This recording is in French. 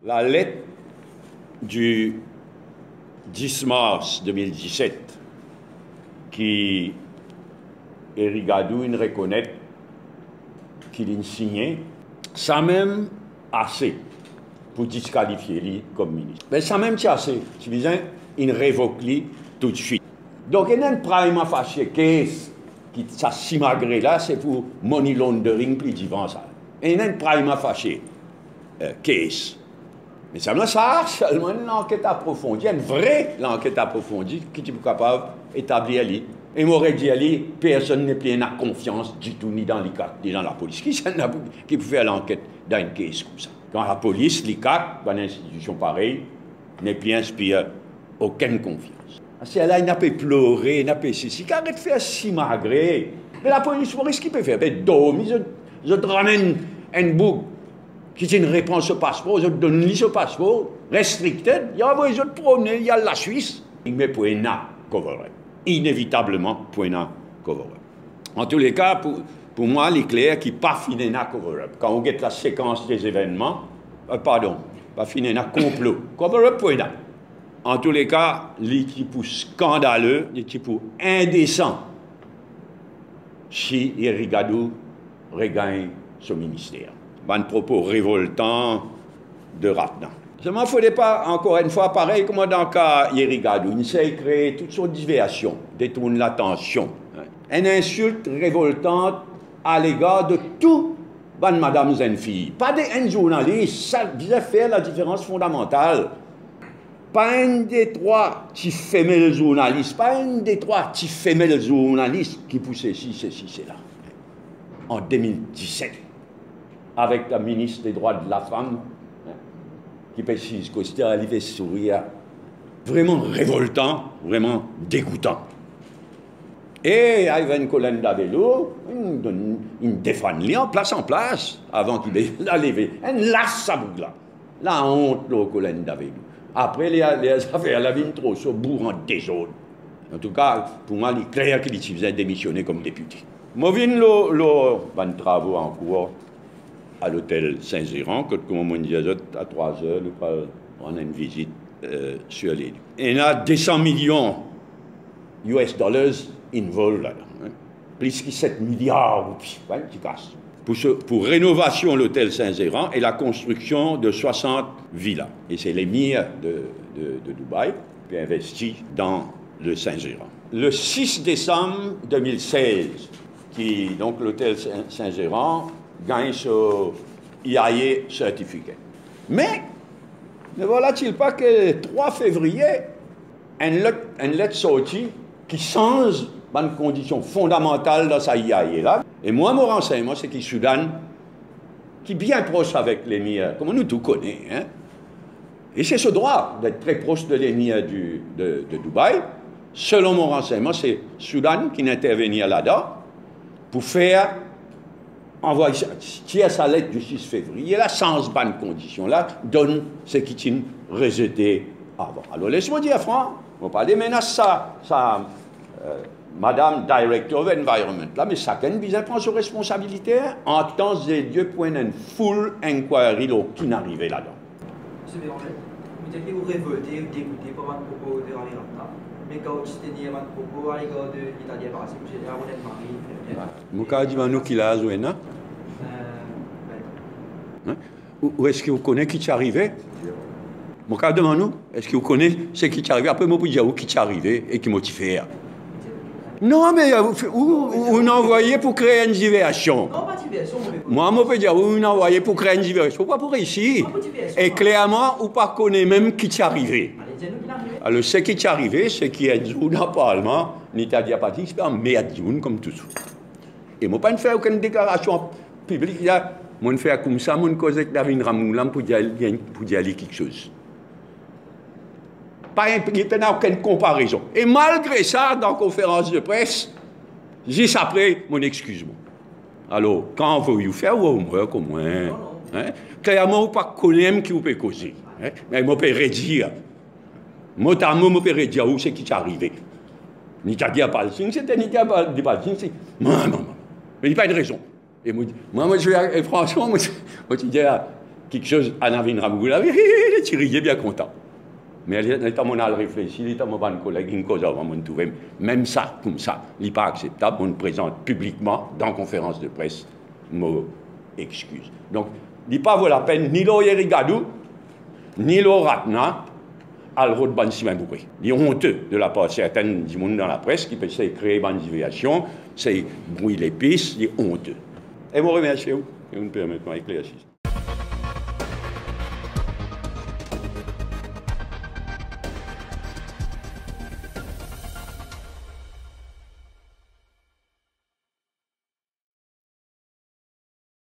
La lettre du 10 mars 2017 qui Éric Gadou reconnaît qu'il a signé, ça même assez pour disqualifier lui comme ministre. Mais ça même c'est assez. Tu disais, il révoque lui tout de suite. Donc il y a une prime fâché case qui ça simagré là, c'est pour money laundering plus divin ça. Et il y a une prime fâché case. Mais ça seulement une enquête approfondie, une vraie enquête approfondie qui est capable d'établir lui. Et m'aurait dit, personne n'est plus en confiance du tout, ni dans l'ICAC, ni dans la police. Qui peut faire l'enquête dans une case comme ça? Quand la police, l'ICAC, dans une institution pareille, n'est plus inspiré aucune confiance. C'est là, il n'a pas pleuré, il n'a pas ceci. Arrête de faire si magré. Mais la police, ce qu'il peut faire? Ben, dormir, je te ramène un bouc qui est une réponse au passeport, je te donne ce passeport, restricted, il y a un autres promener, il y a la Suisse. Il met pour un cover-up. Inévitablement pour un cover-up. En tous les cas, pour moi, il est clair qu'il n'est pas fini à cover-up. Quand on regarde la séquence des événements, pas fini à complot. Cover-up pour un. En tous les cas, il est pour scandaleux, il est pour indécent si Éric Gadou regagne ce ministère. Un propos révoltant de Ratna. Je m'en faudrait pas, encore une fois, pareil comme dans le cas Éric Gadou, il s'est créé toutes sortes de diversions, détourne l'attention. Une insulte révoltante à l'égard de tout madame et filles. Pas des journalistes, ça vient faire la différence fondamentale. Pas un des trois qui fémait le journaliste, pas un des trois qui fémait le journaliste qui poussait ceci, c'est là. En 2017. Avec la ministre des Droits de la Femme, qui précise que c'était arrivé sourire, vraiment révoltant, vraiment dégoûtant. Et Ivan Colin Davelo, il défend en place, avant qu'il ait levé. Il lâche sa boucle là. La honte, le Colin Davelo. Après, les affaires, la vie trop sur bourrant des autres. En tout cas, pour moi, il est clair qu'il faisait démissionner comme député. Moi, je viens de travaux en cours à l'hôtel Saint-Géran, que comme on dit à 3 heures, on a une visite sur les lieux. Et il y a 200 millions US dollars involved là-dedans. Hein. Plus que 7 milliards qui cassent. Pour rénovation de l'hôtel Saint-Géran et la construction de 60 villas. Et c'est l'émir de Dubaï qui a investi dans le Saint-Géran. Le 6 décembre 2016, donc l'hôtel Saint-Géran gagne ce IAE certificat. Mais, ne voilà-t-il pas que le 3 février, une lettre sortie qui change une condition fondamentale dans sa IAE là. Et moi, mon renseignement, c'est qu'il Soudan, qui est bien proche avec l'émir, comme nous tous connaissons, hein? Et c'est ce droit d'être très proche de l'émir de Dubaï. Selon mon renseignement, c'est Soudan qui intervenir là-dedans pour faire envoyer sa lettre du 6 février, là, sans bonne condition, là, donne ce qui est rejeté avant. Alors, laisse-moi dire, Franck, on va pas des menaces, Madame Director of Environment, là, mais chacun vient prendre ses responsabilités en temps et lieu pour une full inquiry qui n'arrivait là-dedans. Monsieur Béranger, vous dites que vous révoltez ou dégoûté par un propos de Rami Ratna, mais quand vous tenez un propos à l'égard de l'Italie, par exemple, j'ai dit à Roland Marie. Mouka dit nous qu'il a joué, non? Ou est-ce que vous connaissez qui t'est arrivé? Mouka demande nous, est-ce que vous connaissez ce qui t'est arrivé? Après, moi, je dire où qui t'est arrivé et qui m'a fait. Non, mais vous envoyez pour créer une diversion. Non, pas diversion. Moi, je peux dire, vous envoyez pour créer une diversion. Pas pour ici. Et clairement, vous ne connaissez même qui t'est arrivé. Alors, ce qui t'est arrivé, c'est qu'il y a des gens dans le Parlement, l'Italie a parti, c'est un merde comme tout ça. Et moi, je ne fais aucune déclaration publique. Je fais comme ça, je cause avec David Ramoulam pour dire quelque chose. Il n'y a aucune comparaison. Et malgré ça, dans la conférence de presse, juste après, mon excuse-moi. Alors, quand vous faire, vous meurez comme moi. Hein? Clairement, vous ne connaissez pas qui vous peut causer. Hein? Mais vous pouvez redire. Moi, je peux redire où c'est qui est arrivé. Ni t'as dit à Palestine, c'était ni t'as dit à Palestine, c'est. Non. Mais il n'y a pas de raison. Et moi, je vais, franchement, moi, je dis, quelque chose à Navin Ramoula, il est bien content. Mais l'état mon a réfléchi, l'état mon ban collègue, une cause avant mon trouver, même ça, comme ça, il n'est pas acceptable, on le présente publiquement dans conférence de presse, mon excuse. Donc, il n'est pas vaut la peine, ni l'eau Yerigadou, ni l'eau Ratna, à le route ban Simabouré. Il est honteux de la part de certains du monde dans la presse qui peut créer une déviation, c'est brouiller les pistes, il est honteux. Et je vous remercie, et vous me permettez d'éclaircir.